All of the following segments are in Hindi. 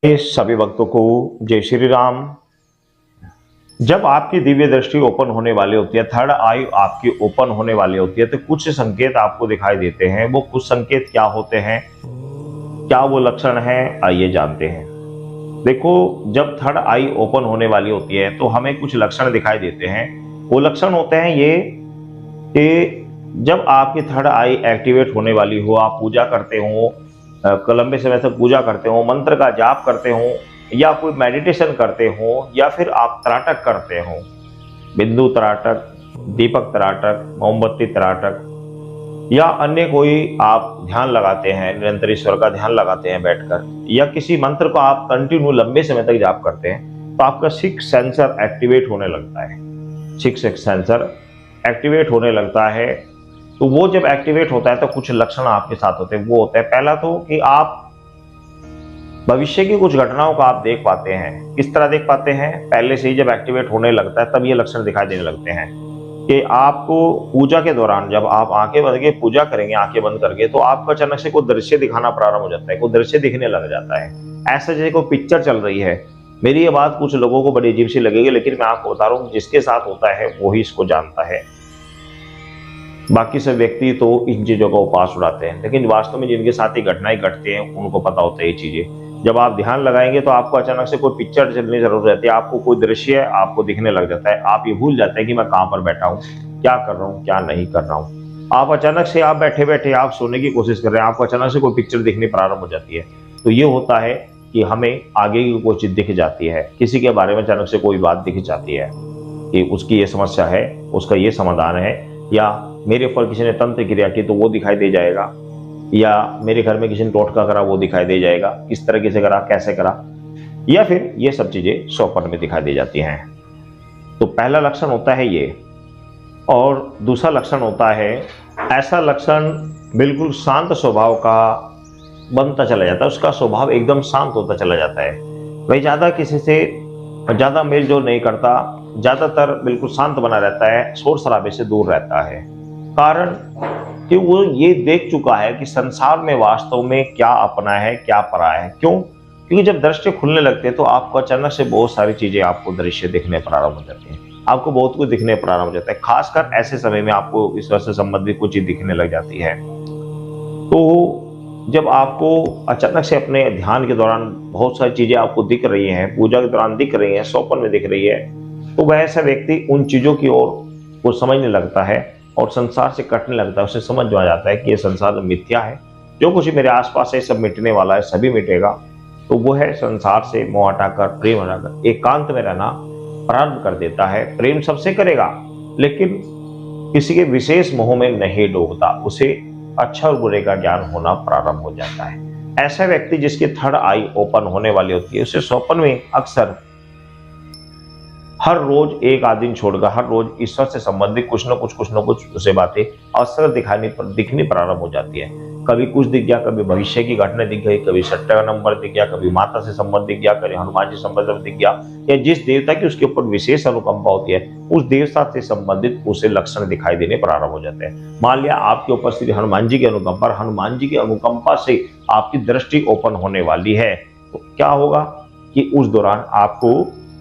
सभी भक्तों को जय श्री राम। जब आपकी दिव्य दृष्टि ओपन होने वाली होती है, थर्ड आई आपकी ओपन होने वाली होती है, तो कुछ संकेत आपको दिखाई देते हैं। वो कुछ संकेत क्या होते हैं, क्या वो लक्षण हैं, आइए जानते हैं। देखो, जब थर्ड आई ओपन होने वाली होती है तो हमें कुछ लक्षण दिखाई देते हैं। वो लक्षण होते हैं ये कि जब आपकी थर्ड आई एक्टिवेट होने वाली हो, आप पूजा करते हो, लंबे समय तक पूजा करते हो, मंत्र का जाप करते हो, या कोई मेडिटेशन करते हो, या फिर आप त्राटक करते हो, बिंदु त्राटक, दीपक त्राटक, मोमबत्ती त्राटक, या अन्य कोई आप ध्यान लगाते हैं, निरंतर ईश्वर का ध्यान लगाते हैं बैठकर, या किसी मंत्र को आप कंटिन्यू लंबे समय तक जाप करते हैं, तो आपका सिक्स सेंसर एक्टिवेट होने लगता है। सिक्स सेंसर एक्टिवेट होने लगता है। तो वो जब एक्टिवेट होता है तो कुछ लक्षण आपके साथ होते हैं। वो होता है, पहला तो कि आप भविष्य की कुछ घटनाओं का आप देख पाते हैं। किस तरह देख पाते हैं? पहले से ही जब एक्टिवेट होने लगता है तब ये लक्षण दिखाई देने लगते हैं कि आपको पूजा के दौरान जब आप आंखें बंद के पूजा करेंगे, आंखें बंद करके, तो आपको अचानक से कोई दृश्य दिखाना प्रारंभ हो जाता है, कोई दृश्य दिखने लग जाता है। ऐसा जैसे कोई पिक्चर चल रही है। मेरी ये बात कुछ लोगों को बड़ी अजीब सी लगेगी, लेकिन मैं आपको बता रहा हूँ, जिसके साथ होता है वही इसको जानता है। बाकी सब व्यक्ति तो इन चीजों का उपास उड़ाते हैं, लेकिन वास्तव में जिनके साथ ये घटनाएं घटती हैं उनको पता होता है ये चीजें। जब आप ध्यान लगाएंगे तो आपको अचानक से कोई पिक्चर चलने जरूर रहती है, आपको कोई दृश्य आपको दिखने लग जाता है। आप ये भूल जाते हैं कि मैं कहाँ पर बैठा हूँ, क्या कर रहा हूँ, क्या नहीं कर रहा हूँ। आप अचानक से आप बैठे बैठे आप सोने की कोशिश कर रहे हैं, आपको अचानक से कोई पिक्चर दिखनी प्रारंभ हो जाती है। तो ये होता है कि हमें आगे की कोई चीज दिख जाती है, किसी के बारे में अचानक से कोई बात दिख जाती है कि उसकी ये समस्या है, उसका ये समाधान है, या मेरे ऊपर किसी ने तंत्र क्रिया की तो वो दिखाई दे जाएगा, या मेरे घर में किसी ने टोटका करा वो दिखाई दे जाएगा, किस तरीके से करा, कैसे करा, या फिर ये सब चीजें स्वप्न में दिखाई दे जाती हैं। तो पहला लक्षण होता है ये। और दूसरा लक्षण होता है, ऐसा लक्षण बिल्कुल शांत स्वभाव का बनता चला जाता है, उसका स्वभाव एकदम शांत होता चला जाता है। वही ज्यादा किसी से ज्यादा मेल जोल नहीं करता, ज्यादातर बिल्कुल शांत बना रहता है, शोर शराबे से दूर रहता है। कारण कि वो ये देख चुका है कि संसार में वास्तव में क्या अपना है, क्या पराया है। क्यों? क्योंकि जब दृष्टि खुलने लगते हैं तो आपको अचानक से बहुत सारी चीजें आपको दृश्य दिखने प्रारंभ हो जाती हैं, आपको बहुत कुछ दिखने प्रारंभ हो जाता है। खासकर ऐसे समय में आपको ईश्वर से संबंधित कुछ चीज दिखने लग जाती है। तो जब आपको अचानक से अपने ध्यान के दौरान बहुत सारी चीजें आपको दिख रही हैं, पूजा के दौरान दिख रही हैं, स्वप्न में दिख रही है, तो वह ऐसा व्यक्ति उन चीजों की ओर वो समझने लगता है और संसार से कटने लगता है। उसे समझ में आ जाता है कि ये संसार मिथ्या है, जो कुछ मेरे आसपास है सब मिटने वाला है, सभी मिटेगा। तो वो है संसार से मोह हटाकर, प्रेम हटाकर एकांत में रहना प्रारंभ कर देता है। प्रेम सबसे करेगा, लेकिन किसी के विशेष मोह में नहीं डूबता। उसे अच्छा और बुरे का ज्ञान होना प्रारंभ हो जाता है। ऐसा व्यक्ति जिसकी थर्ड आई ओपन होने वाली होती है, उसे स्वप्न में अक्सर हर रोज एक आदमी छोड़कर हर रोज ईश्वर से संबंधित कुछ न कुछ उसे बातें अवसर दिखनी प्रारंभ हो जाती है। कभी कुछ दिख गया, कभी भविष्य की घटना दिख गई, कभी सट्टा का नंबर दिख गया, कभी माता से संबंध दिख गया, कभी हनुमान जी संबंध दिख गया, या जिस देवता की उसके ऊपर विशेष अनुकंपा होती है उस देवता से संबंधित उसे लक्षण दिखाई देने प्रारंभ हो जाते हैं। मान लिया आपके ऊपर श्री हनुमान जी की अनुकंपा, हनुमान जी की अनुकंपा से आपकी दृष्टि ओपन होने वाली है, तो क्या होगा कि उस दौरान आपको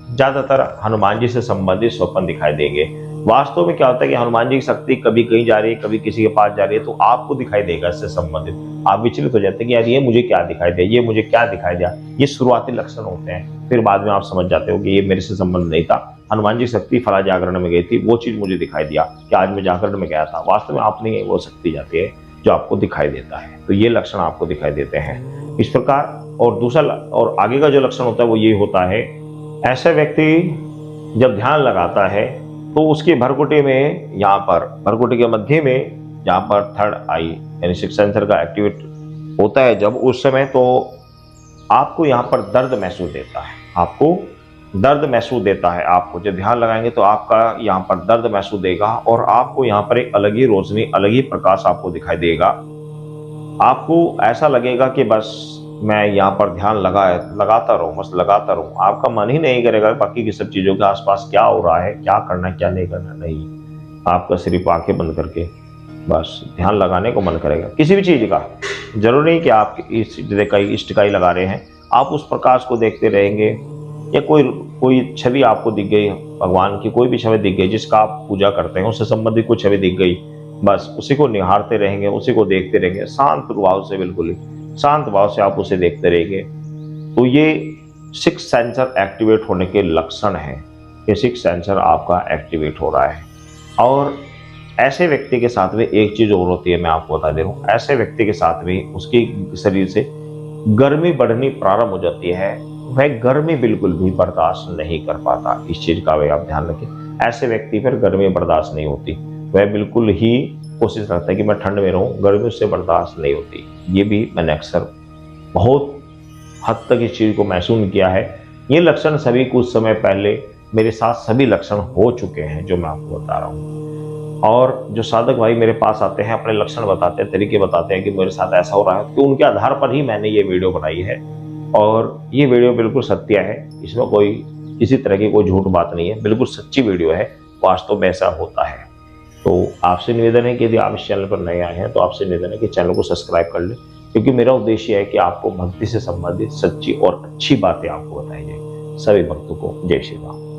ज्यादातर हनुमान जी से संबंधित स्वप्न दिखाई देंगे। वास्तव में क्या होता है कि हनुमान जी की शक्ति कभी कहीं जा रही है, कभी किसी के पास जा रही है, तो आपको दिखाई देगा इससे संबंधित। आप विचलित हो जाते हैं कि यार ये मुझे क्या दिखाई दिया, ये मुझे क्या दिखाई दिया। ये शुरुआती लक्षण होते हैं, फिर बाद में आप समझ जाते हो कि ये मेरे से संबंध नहीं था, हनुमान जी शक्ति फला जागरण में गई थी, वो चीज मुझे दिखाई दिया कि आज मैं जागरण में गया था। वास्तव में आप नहीं, वो शक्ति जाती है जो आपको दिखाई देता है। तो ये लक्षण आपको दिखाई देते हैं इस प्रकार। और दूसरा और आगे का जो लक्षण होता है वो ये होता है, ऐसा व्यक्ति जब ध्यान लगाता है तो उसके भरकुटी में, यहाँ पर भरकुटी के मध्य में, जहाँ पर थर्ड आई यानी सिक्स सेंसर का एक्टिवेट होता है जब, उस समय तो आपको यहाँ पर दर्द महसूस देता है, आपको दर्द महसूस देता है। आपको जब ध्यान लगाएंगे तो आपका यहाँ पर दर्द महसूस देगा और आपको यहाँ पर एक अलग ही रोशनी, अलग ही प्रकाश आपको दिखाई देगा। आपको ऐसा लगेगा कि बस मैं यहाँ पर ध्यान लगाता रहूं, बस लगाता रहूं। आपका मन ही नहीं करेगा बाकी की सब चीजों के आसपास क्या हो रहा है, क्या करना है, क्या नहीं करना। नहीं, आपका सिर्फ आंखें बंद करके बस ध्यान लगाने को मन करेगा। किसी भी चीज का जरूरी नहीं कि आप इष्ट का ही लगा रहे हैं, आप उस प्रकाश को देखते रहेंगे, या कोई कोई छवि आपको दिख गई, भगवान की कोई भी छवि दिख गई जिसका आप पूजा करते हैं, उससे संबंधित कोई छवि दिख गई, बस उसी को निहारते रहेंगे, उसी को देखते रहेंगे शांत भाव से, बिल्कुल ही शांत भाव से आप उसे देखते रहेंगे। तो ये सिक्स सेंसर एक्टिवेट होने के लक्षण हैं। ये सिक्स सेंसर आपका एक्टिवेट हो रहा है। और ऐसे व्यक्ति के साथ में एक चीज और होती है, मैं आपको बता दे रहा हूँ, ऐसे व्यक्ति के साथ में उसकी शरीर से गर्मी बढ़नी प्रारंभ हो जाती है। वह गर्मी बिल्कुल भी बर्दाश्त नहीं कर पाता। इस चीज का आप ध्यान रखें, ऐसे व्यक्ति पर गर्मी बर्दाश्त नहीं होती। वह बिल्कुल ही कोशिश करता है कि मैं ठंड में रहूं, गर्मी उससे बर्दाश्त नहीं होती। ये भी मैंने अक्सर बहुत हद तक इस चीज को महसूस किया है। ये लक्षण सभी कुछ समय पहले मेरे साथ सभी लक्षण हो चुके हैं जो मैं आपको बता रहा हूँ। और जो साधक भाई मेरे पास आते हैं, अपने लक्षण बताते हैं, तरीके बताते हैं कि मेरे साथ ऐसा हो रहा है, तो उनके आधार पर ही मैंने ये वीडियो बनाई है। और ये वीडियो बिल्कुल सत्य है, इसमें कोई किसी तरह की कोई झूठ बात नहीं है, बिल्कुल सच्ची वीडियो है, वास्तव में ऐसा होता है। तो आपसे निवेदन है कि यदि आप इस चैनल पर नए आए हैं तो आपसे निवेदन है कि चैनल को सब्सक्राइब कर लें, क्योंकि मेरा उद्देश्य है कि आपको भक्ति से संबंधित सच्ची और अच्छी बातें आपको बताई जाए। सभी भक्तों को जय श्री राम।